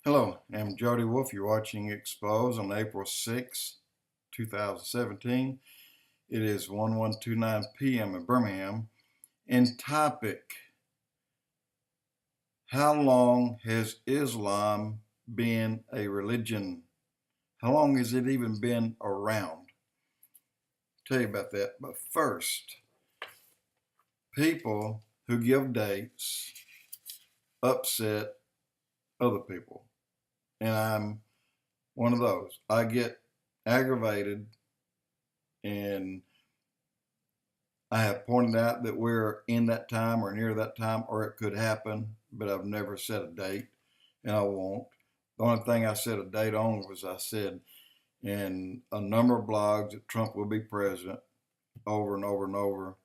Hello, I'm Jody Wolf. You're watching Expoz on April 6, 2017. It is 11:29 p.m. in Birmingham. And topic, how long has Islam been a religion? How long has it even been around? I'll tell you about that. But first, people who give dates upset other people. And I'm one of those. I get aggravated, and I have pointed out that we're in that time or near that time, or it could happen, but I've never set a date, and I won't. The only thing I set a date on was I said in a number of blogs that Trump will be president over and over and over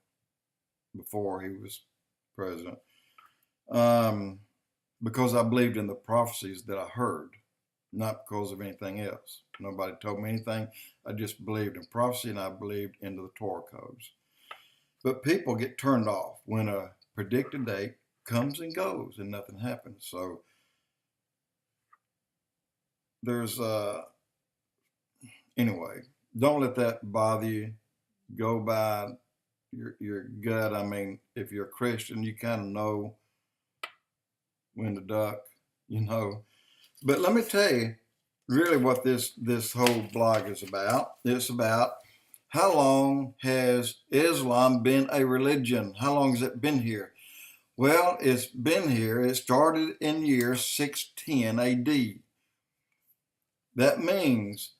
before he was president, because I believed in the prophecies that I heard, not because of anything else. Nobody told me anything. I just believed in prophecy, and I believed into the Torah codes. But people get turned off when a predicted date comes and goes and nothing happens. So there's, anyway, don't let that bother you. Go by your gut. I mean, if you're a Christian, you kind of know when to duck, you know. But let me tell you really what this whole blog is about. It's about how long has Islam been a religion? How long has it been here? Well, it's been here. It started in year 610 AD. That means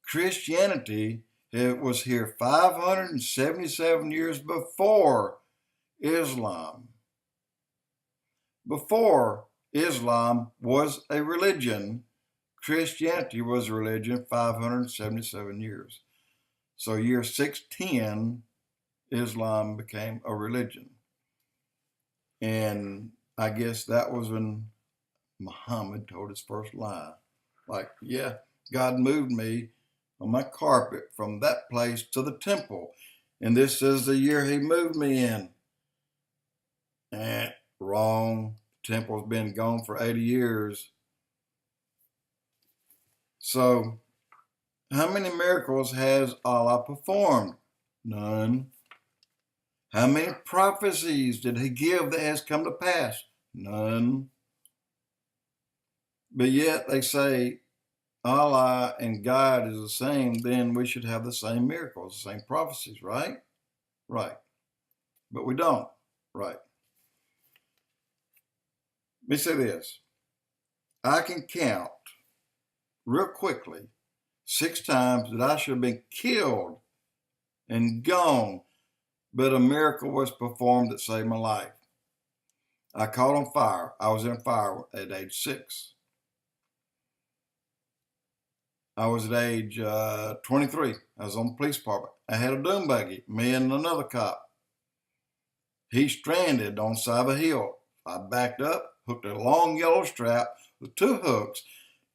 Christianity was here 577 years before Islam. Before Islam was a religion, Christianity was a religion 577 years. So year 610, Islam became a religion. And I guess that was when Muhammad told his first lie. Like, yeah, God moved me on my carpet from that place to the temple. And this is the year he moved me in. Wrong. The temple's been gone for 80 years. So, how many miracles has Allah performed? None. How many prophecies did he give that has come to pass? None. But yet they say Allah and God is the same, then we should have the same miracles, the same prophecies, right? Right. But we don't. Right. Let me say this. I can count real quickly 6 times that I should have been killed and gone, but a miracle was performed that saved my life. I caught on fire. I was in fire at age 6. I was at age 23. I was on the police department. I had a dune buggy, me and another cop. He stranded on the side of a hill. I backed up, hooked a long yellow strap with 2 hooks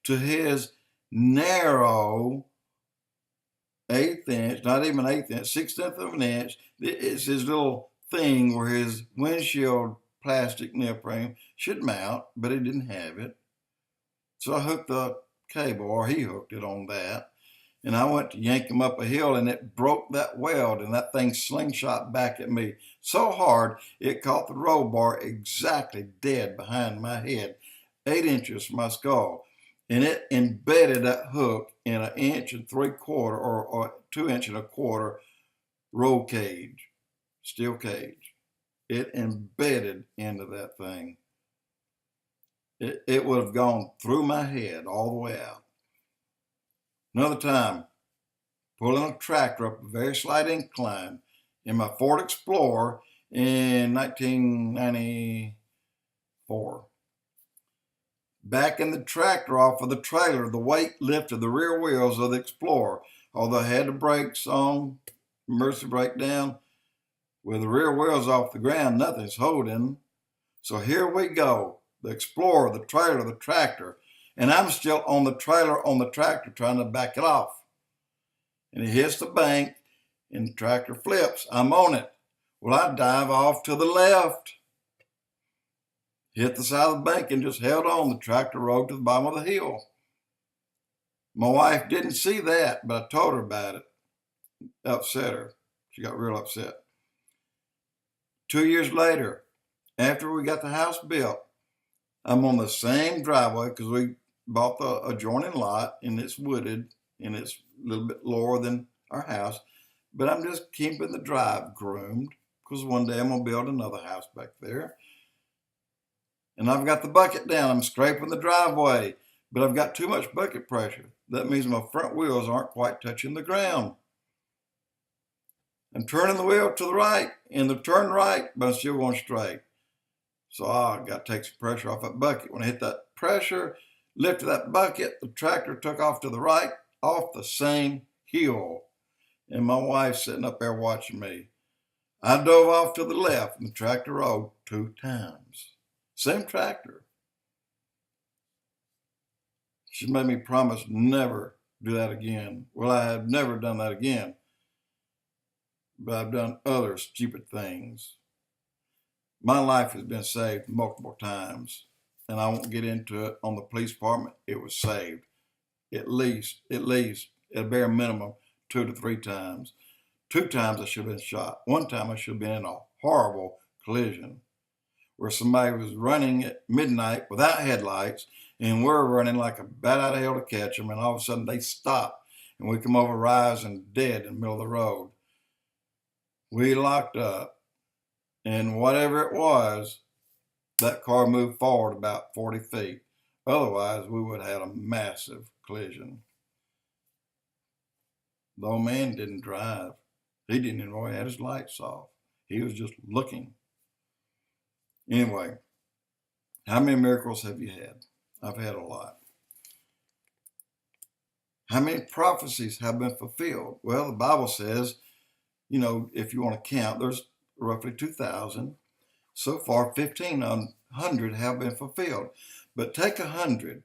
to his narrow 1/8 inch, not even 1/8 inch, 1/16 of an inch. It's his little thing where his windshield plastic neoprene should mount, but he didn't have it. So I hooked the cable, or he hooked it on that, and I went to yank him up a hill, and it broke that weld, and that thing slingshot back at me so hard it caught the roll bar exactly dead behind my head, 8 inches from my skull, and it embedded that hook in 1 3/4 or 2 1/4 roll cage, steel cage. It embedded into that thing. It would have gone through my head all the way out. Another time, pulling a tractor up a very slight incline in my Ford Explorer in 1994. Backing the tractor off of the trailer, the weight lifted the rear wheels of the Explorer. Although I had the brakes on, emergency brake down, with the rear wheels off the ground, nothing's holding. So here we go. The Explorer, the trailer, the tractor, and I'm still on the trailer on the tractor trying to back it off. And it hits the bank and the tractor flips. I'm on it. Well, I dive off to the left. hit the side of the bank and just held on. The tractor rode to the bottom of the hill. My wife didn't see that, but I told her about it. Upset her. She got real upset. 2 years later, after we got the house built, I'm on the same driveway because we bought the adjoining lot and it's wooded and it's a little bit lower than our house. But I'm just keeping the drive groomed because one day I'm going to build another house back there. And I've got the bucket down. I'm scraping the driveway, but I've got too much bucket pressure. That means my front wheels aren't quite touching the ground. I'm turning the wheel to the right and the turn right, but I'm still going straight. So I got to take some pressure off that bucket. When I hit that pressure, lifted that bucket, the tractor took off to the right, off the same hill. And my wife's sitting up there watching me. I dove off to the left and the tractor rode 2 times. Same tractor. She made me promise never do that again. Well, I have never done that again. But I've done other stupid things. My life has been saved multiple times, and I won't get into it on the police department. It was saved at least, at a bare minimum, 2 to 3 times. 2 times I should have been shot. 1 time I should have been in a horrible collision where somebody was running at midnight without headlights, and we're running like a bat out of hell to catch them, and all of a sudden they stop, and we come over rising dead in the middle of the road. We locked up, and whatever it was, that car moved forward about 40 feet. Otherwise, we would have had a massive collision. The old man didn't drive. He didn't even know he had his lights off. He was just looking. Anyway, how many miracles have you had? I've had a lot. How many prophecies have been fulfilled? Well, the Bible says, if you want to count, there's roughly 2,000. So far, 1,500 have been fulfilled. But take 100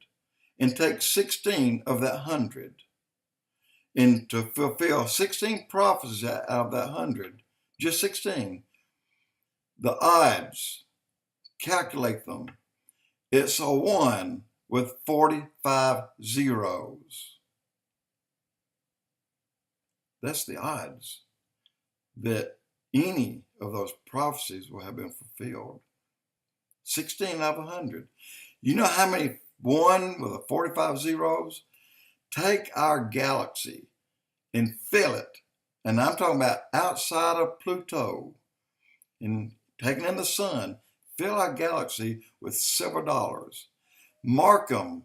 and take 16 of that 100. And to fulfill 16 prophecies out of that 100, just 16, the odds, calculate them. It's a 1 with 45 zeros. That's the odds that any of those prophecies will have been fulfilled. 16 out of 100. You know how many 1 with a 45 zeros? Take our galaxy and fill it, and I'm talking about outside of Pluto, and taking in the sun, fill our galaxy with silver dollars. Mark them,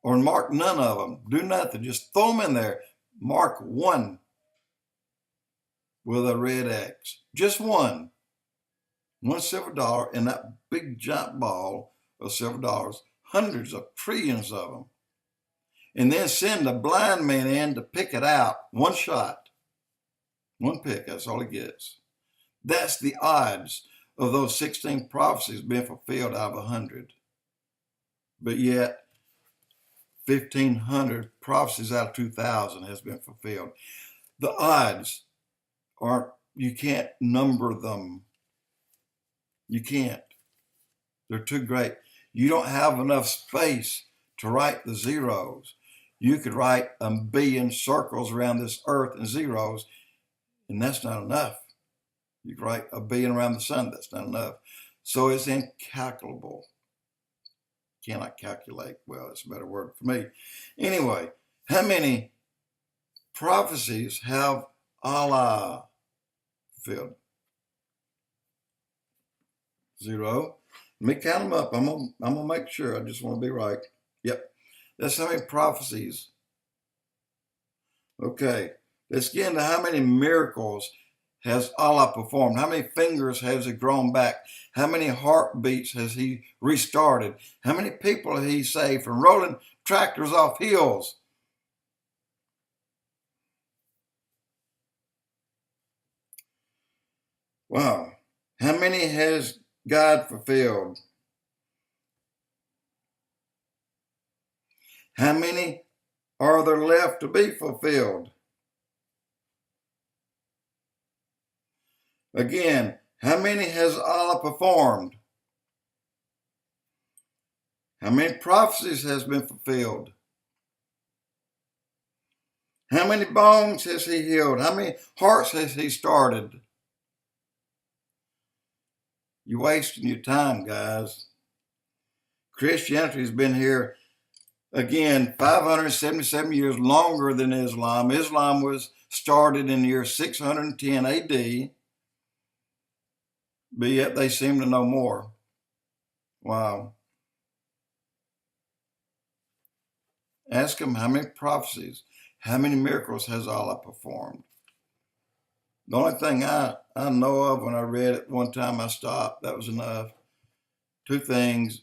or mark none of them. Do nothing. Just throw them in there. Mark 1 with a red X. Just 1. 1 silver dollar in that big giant ball of silver dollars. Hundreds of trillions of them. And then send a blind man in to pick it out. 1 shot. 1 pick. That's all he gets. That's the odds of those 16 prophecies being fulfilled out of 100. But yet, 1,500 prophecies out of 2,000 has been fulfilled. The odds aren't, you can't number them. You can't. They're too great. You don't have enough space to write the zeros. You could write 1 billion circles around this earth and zeros, and that's not enough. You could write 1 billion around the sun, that's not enough. So it's incalculable. Cannot calculate. Well, that's a better word for me. Anyway, how many prophecies have Allah fulfilled? 0. Let me count them up. I'm gonna make sure. I just want to be right. Yep. That's how many prophecies. Okay. Let's get into how many miracles has Allah performed. How many fingers has he grown back? How many heartbeats has he restarted? How many people has he saved from rolling tractors off hills? Wow. How many has God fulfilled? How many are there left to be fulfilled? Again, how many has Allah performed? How many prophecies has been fulfilled? How many bones has he healed? How many hearts has he started? You're wasting your time, guys. Christianity has been here, again, 577 years longer than Islam. Islam was started in the year 610 AD, but yet they seem to know more. Wow. Ask them how many prophecies, how many miracles has Allah performed? The only thing I know of when I read it one time, I stopped. That was enough. Two things.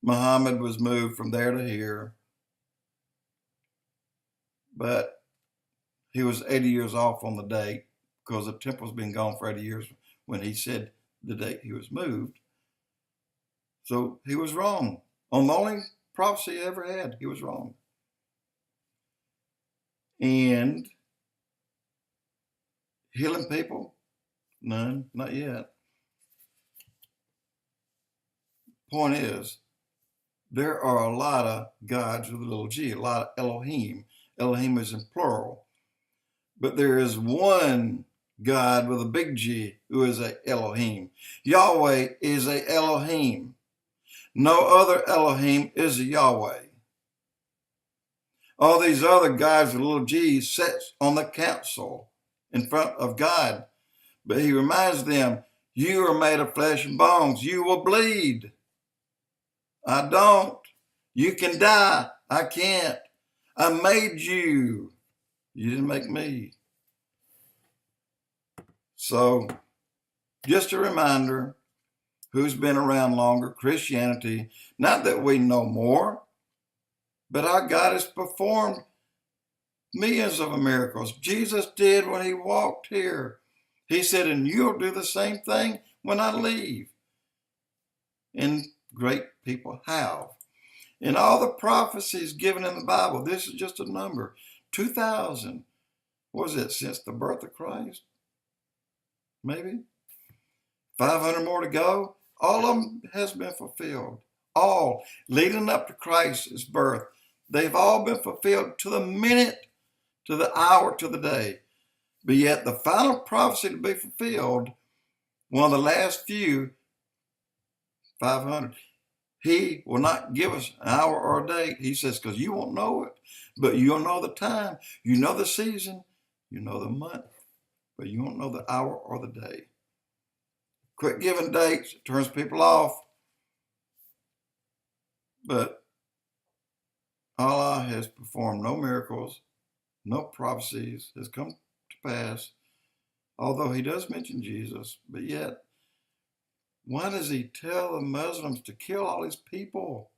Muhammad was moved from there to here, but he was 80 years off on the date because the temple's been gone for 80 years when he said the date he was moved. So he was wrong. On the only prophecy he ever had, he was wrong. And healing people? None, not yet. Point is, there are a lot of gods with a little g, a lot of Elohim. Elohim is in plural. But there is one God with a big G who is a Elohim. Yahweh is a Elohim. No other Elohim is a Yahweh. All these other gods with little g's sits on the council in front of God. But he reminds them, you are made of flesh and bones. You will bleed. I don't. You can die. I can't. I made you. You didn't make me. So, just a reminder, who's been around longer, Christianity, not that we know more, but our God has performed millions of miracles. Jesus did when he walked here. He said, and you'll do the same thing when I leave. And great people have. In all the prophecies given in the Bible, this is just a number, 2,000. What was it, since the birth of Christ? Maybe? 500 more to go? All of them has been fulfilled. All leading up to Christ's birth. They've all been fulfilled to the minute, to the hour, to the day. But yet the final prophecy to be fulfilled, one of the last few, 500, he will not give us an hour or a date. He says, because you won't know it, but you'll know the time. You know the season, you know the month, but you won't know the hour or the day. Quit giving dates, it turns people off. But Allah has performed no miracles, no prophecies has come to pass, although he does mention Jesus, but yet, why does he tell the Muslims to kill all these people?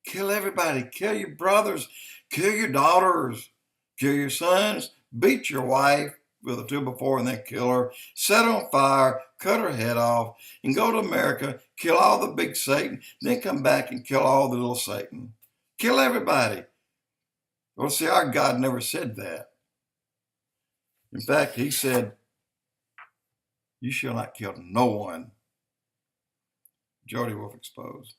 Kill everybody, kill your brothers, kill your daughters, kill your sons, beat your wife with a 2x4 and then kill her, set her on fire, cut her head off, and go to America, kill all the big Satan, then come back and kill all the little Satan. Kill everybody. Well, see, our God never said that. In fact, he said, you shall not kill no one. Jody Wolf Expoz.